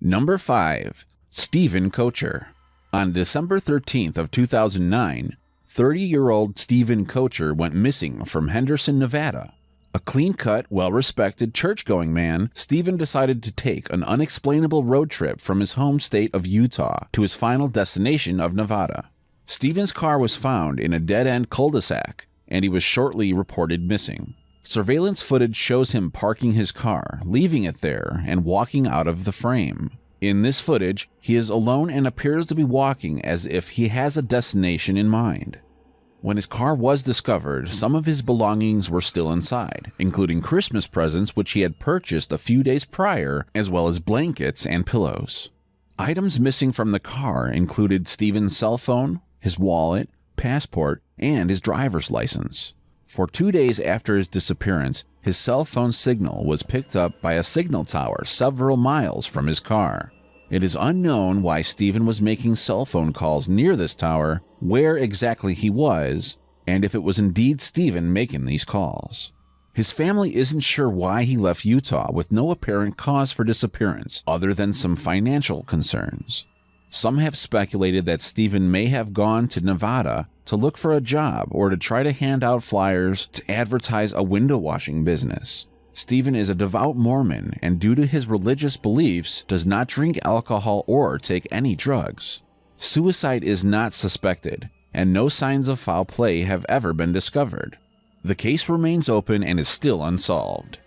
Number 5. Stephen Kocher. On December 13th of 2009, 30-year-old Stephen Kocher went missing from Henderson, Nevada. A clean-cut, well-respected, church-going man, Stephen decided to take an unexplainable road trip from his home state of Utah to his final destination of Nevada. Stephen's car was found in a dead-end cul-de-sac, and he was shortly reported missing. Surveillance footage shows him parking his car, leaving it there, and walking out of the frame. In this footage, he is alone and appears to be walking as if he has a destination in mind. When his car was discovered, some of his belongings were still inside, including Christmas presents which he had purchased a few days prior, as well as blankets and pillows. Items missing from the car included Stephen's cell phone, his wallet, passport, and his driver's license. For 2 days after his disappearance, his cell phone signal was picked up by a signal tower several miles from his car. It is unknown why Stephen was making cell phone calls near this tower, where exactly he was, and if it was indeed Stephen making these calls. His family isn't sure why he left Utah with no apparent cause for disappearance other than some financial concerns. Some have speculated that Stephen may have gone to Nevada to look for a job or to try to hand out flyers to advertise a window washing business. Stephen is a devout Mormon and due to his religious beliefs does not drink alcohol or take any drugs. Suicide is not suspected, and no signs of foul play have ever been discovered. The case remains open and is still unsolved.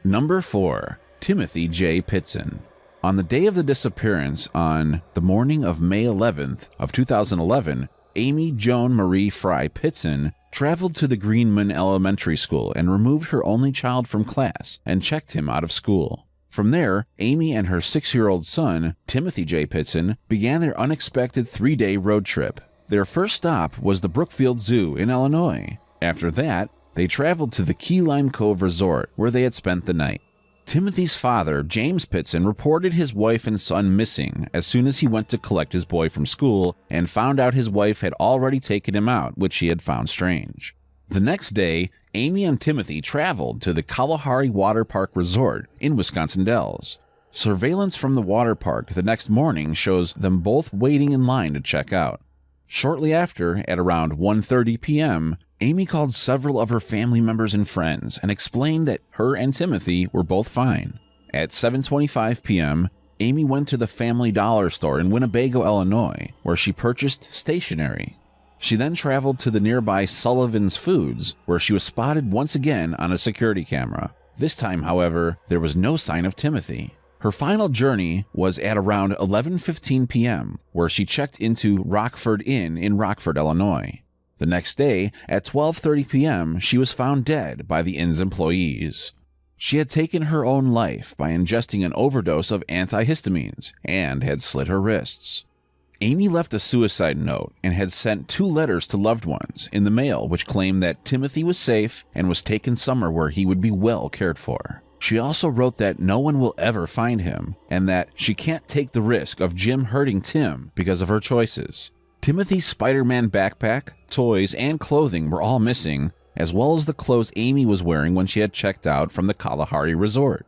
Number 4. Timothy J. Pitson. On the day of the disappearance, on the morning of May 11th of 2011, Amy Joan Marie Fry Pitson traveled to the Greenman Elementary School and removed her only child from class and checked him out of school. From there, Amy and her 6-year-old son, Timothy J. Pitson, began their unexpected 3-day road trip. Their first stop was the Brookfield Zoo in Illinois. After that, they traveled to the Key Lime Cove Resort, where they had spent the night. Timothy's father, James Pitson, reported his wife and son missing as soon as he went to collect his boy from school and found out his wife had already taken him out, which he had found strange. The next day, Amy and Timothy traveled to the Kalahari Water Park Resort in Wisconsin Dells. Surveillance from the water park the next morning shows them both waiting in line to check out. Shortly after, at around 1:30 p.m., Amy called several of her family members and friends and explained that her and Timothy were both fine. At 7:25 p.m., Amy went to the Family Dollar store in Winnebago, Illinois, where she purchased stationery. She then traveled to the nearby Sullivan's Foods, where she was spotted once again on a security camera. This time, however, there was no sign of Timothy. Her final journey was at around 11:15 p.m., where she checked into Rockford Inn in Rockford, Illinois. The next day, at 12:30 p.m., she was found dead by the inn's employees. She had taken her own life by ingesting an overdose of antihistamines and had slit her wrists. Amy left a suicide note and had sent 2 letters to loved ones in the mail which claimed that Timothy was safe and was taken somewhere where he would be well cared for. She also wrote that no one will ever find him and that she can't take the risk of Jim hurting Tim because of her choices. Timothy's Spider-Man backpack, toys, and clothing were all missing, as well as the clothes Amy was wearing when she had checked out from the Kalahari Resort.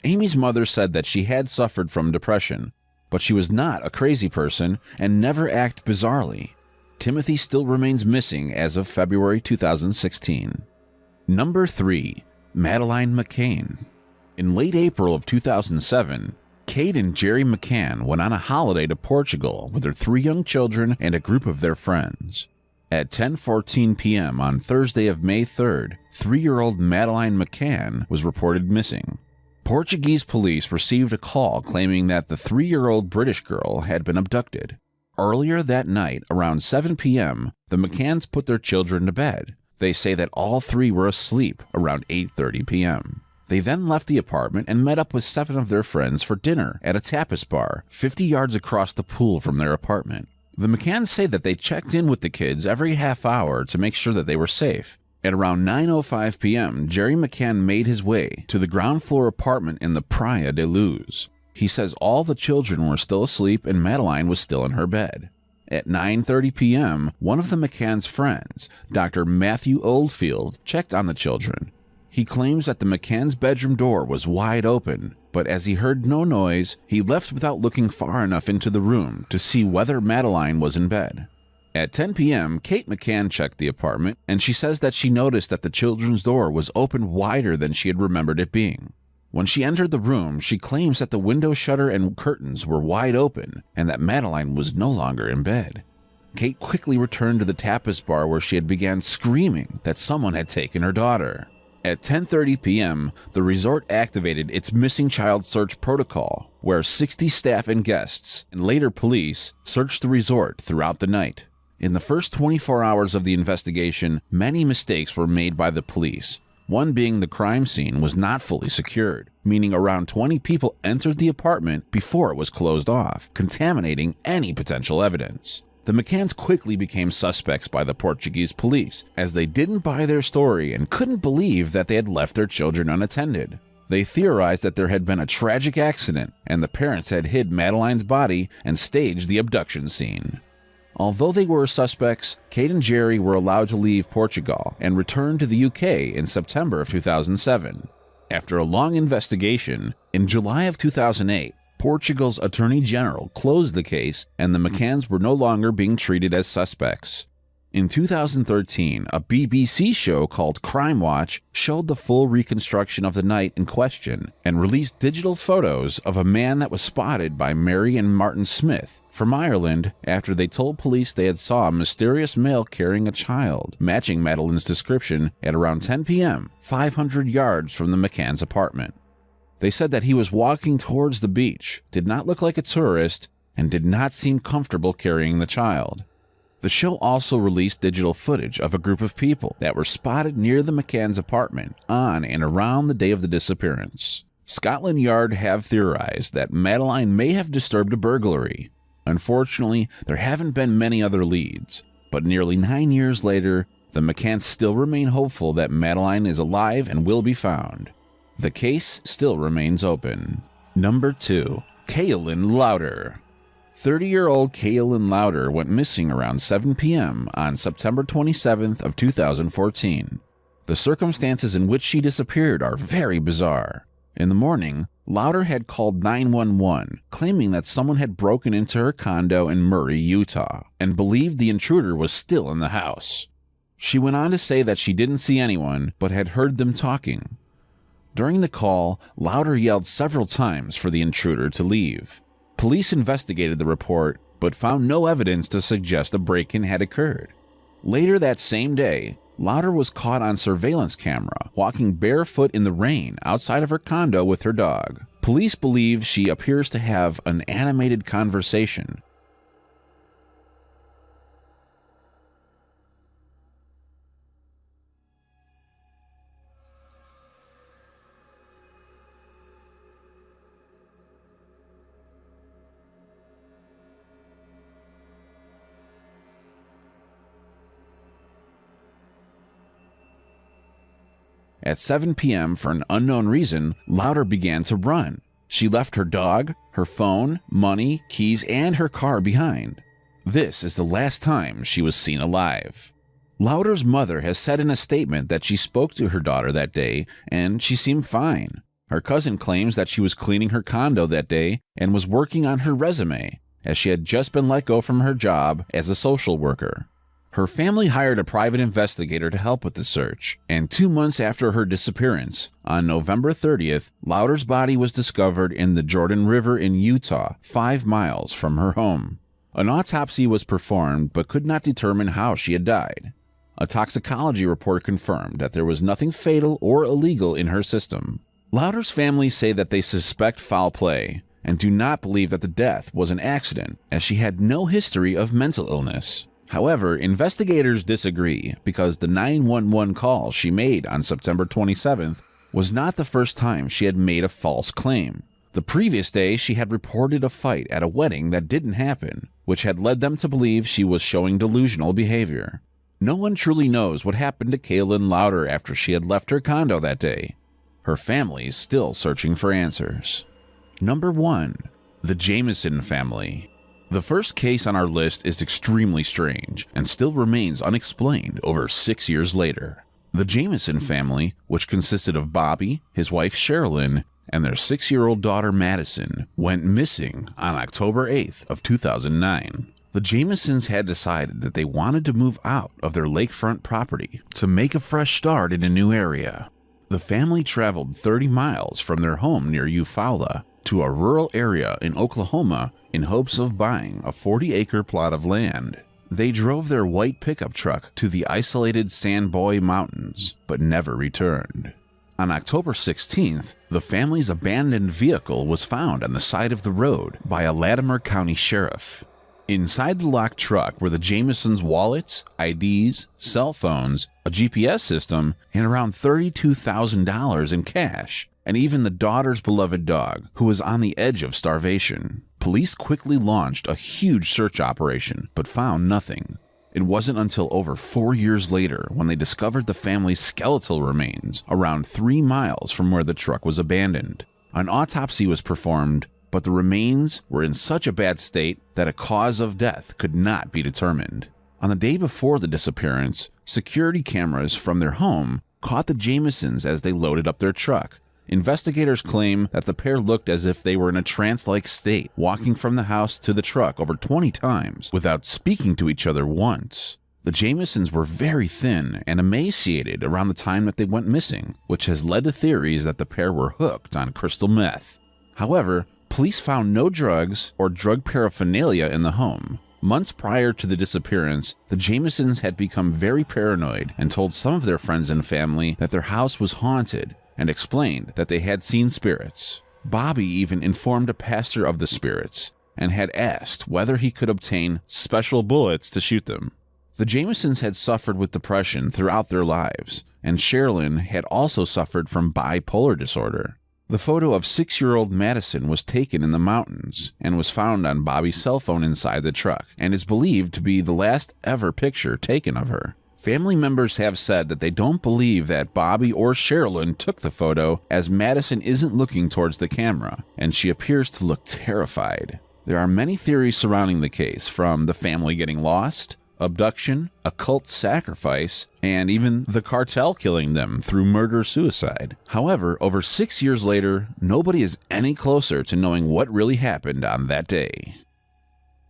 Amy's mother said that she had suffered from depression, but she was not a crazy person and never acted bizarrely. Timothy still remains missing as of February 2016. Number 3. Madeline McCann. In late April of 2007, Kate and Jerry McCann went on a holiday to Portugal with their 3 young children and a group of their friends. At 10:14 p.m. on Thursday of May 3rd, 3-year-old Madeline McCann was reported missing. Portuguese police received a call claiming that the 3-year-old British girl had been abducted. Earlier that night, around 7 p.m., the McCanns put their children to bed. They say that all 3 were asleep around 8:30 p.m. They then left the apartment and met up with 7 of their friends for dinner at a tapas bar 50 yards across the pool from their apartment. The McCanns say that they checked in with the kids every half hour to make sure that they were safe. At around 9:05 p.m., Jerry McCann made his way to the ground floor apartment in the Praia de Luz. He says all the children were still asleep and Madeline was still in her bed. At 9:30 p.m., one of the McCann's friends, Dr. Matthew Oldfield, checked on the children. He claims that the McCann's bedroom door was wide open, but as he heard no noise, he left without looking far enough into the room to see whether Madeline was in bed. At 10 p.m., Kate McCann checked the apartment, and she says that she noticed that the children's door was open wider than she had remembered it being. When she entered the room, she claims that the window shutter and curtains were wide open and that Madeline was no longer in bed. Kate quickly returned to the tapas bar where she had began screaming that someone had taken her daughter. At 10:30 p.m., the resort activated its missing child search protocol, where 60 staff and guests, and later police, searched the resort throughout the night. In the first 24 hours of the investigation, many mistakes were made by the police. One being the crime scene was not fully secured, meaning around 20 people entered the apartment before it was closed off, contaminating any potential evidence. The McCanns quickly became suspects by the Portuguese police, as they didn't buy their story and couldn't believe that they had left their children unattended. They theorized that there had been a tragic accident and the parents had hid Madeline's body and staged the abduction scene. Although they were suspects, Kate and Jerry were allowed to leave Portugal and return to the UK in September of 2007. After a long investigation, in July of 2008, Portugal's Attorney General closed the case and the McCanns were no longer being treated as suspects. In 2013, a BBC show called Crime Watch showed the full reconstruction of the night in question and released digital photos of a man that was spotted by Mary and Martin Smith from Ireland after they told police they had saw a mysterious male carrying a child, matching Madeline's description at around 10 p.m., 500 yards from the McCann's apartment. They said that he was walking towards the beach, did not look like a tourist, and did not seem comfortable carrying the child. The show also released digital footage of a group of people that were spotted near the McCann's apartment on and around the day of the disappearance. Scotland Yard have theorized that Madeline may have disturbed a burglary. Unfortunately, there haven't been many other leads, but nearly 9 years later, the McCanns still remain hopeful that Madeline is alive and will be found. The case still remains open. Number 2. Kaylin Lauder. 30-year-old Kaylin Lauder went missing around 7 p.m. on September 27th of 2014. The circumstances in which she disappeared are very bizarre. In the morning, Lauder had called 911, claiming that someone had broken into her condo in Murray, Utah, and believed the intruder was still in the house. She went on to say that she didn't see anyone, but had heard them talking. During the call, Lauder yelled several times for the intruder to leave. Police investigated the report, but found no evidence to suggest a break-in had occurred. Later that same day, Lauder was caught on surveillance camera, walking barefoot in the rain outside of her condo with her dog. Police believe she appears to have an animated conversation. At 7 p.m., for an unknown reason, Lauder began to run. She left her dog, her phone, money, keys, and her car behind. This is the last time she was seen alive. Lauder's mother has said in a statement that she spoke to her daughter that day, and she seemed fine. Her cousin claims that she was cleaning her condo that day and was working on her resume, as she had just been let go from her job as a social worker. Her family hired a private investigator to help with the search, and 2 months after her disappearance, on November 30th, Lauder's body was discovered in the Jordan River in Utah, 5 miles from her home. An autopsy was performed but could not determine how she had died. A toxicology report confirmed that there was nothing fatal or illegal in her system. Lauder's family say that they suspect foul play and do not believe that the death was an accident, as she had no history of mental illness. However, investigators disagree because the 911 call she made on September 27th was not the first time she had made a false claim. The previous day, she had reported a fight at a wedding that didn't happen, which had led them to believe she was showing delusional behavior. No one truly knows what happened to Kaylin Lauder after she had left her condo that day. Her family is still searching for answers. Number 1. The Jameson family. The first case on our list is extremely strange and still remains unexplained over 6 years later. The Jameson family, which consisted of Bobby, his wife Sherilyn, and their 6-year-old daughter Madison, went missing on October 8th of 2009. The Jamesons had decided that they wanted to move out of their lakefront property to make a fresh start in a new area. The family traveled 30 miles from their home near Eufaula to a rural area in Oklahoma in hopes of buying a 40-acre plot of land. They drove their white pickup truck to the isolated Sandboy Mountains, but never returned. On October 16th, the family's abandoned vehicle was found on the side of the road by a Latimer County sheriff. Inside the locked truck were the Jamesons' wallets, IDs, cell phones, a GPS system, and around $32,000 in cash, and even the daughter's beloved dog, who was on the edge of starvation. Police quickly launched a huge search operation, but found nothing. It wasn't until over 4 years later when they discovered the family's skeletal remains around 3 miles from where the truck was abandoned. An autopsy was performed, but the remains were in such a bad state that a cause of death could not be determined. On the day before the disappearance, security cameras from their home caught the Jamesons as they loaded up their truck. Investigators claim that the pair looked as if they were in a trance-like state, walking from the house to the truck over 20 times without speaking to each other once. The Jamesons were very thin and emaciated around the time that they went missing, which has led to theories that the pair were hooked on crystal meth. However, police found no drugs or drug paraphernalia in the home. Months prior to the disappearance, the Jamesons had become very paranoid and told some of their friends and family that their house was haunted, and explained that they had seen spirits. Bobby even informed a pastor of the spirits and had asked whether he could obtain special bullets to shoot them. The Jamesons had suffered with depression throughout their lives, and Sherilyn had also suffered from bipolar disorder. The photo of 6-year-old Madison was taken in the mountains and was found on Bobby's cell phone inside the truck and is believed to be the last ever picture taken of her. Family members have said that they don't believe that Bobby or Sherilyn took the photo, as Madison isn't looking towards the camera, and she appears to look terrified. There are many theories surrounding the case, from the family getting lost, abduction, occult sacrifice, and even the cartel killing them through murder-suicide. However, over 6 years later, nobody is any closer to knowing what really happened on that day.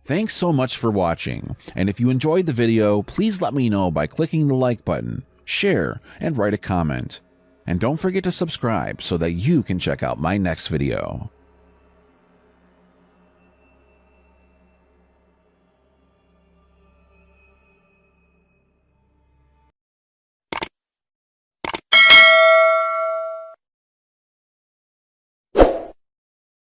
Thanks so much for watching, and if you enjoyed the video, please let me know by clicking the like button, share, and write a comment. And don't forget to subscribe so that you can check out my next video.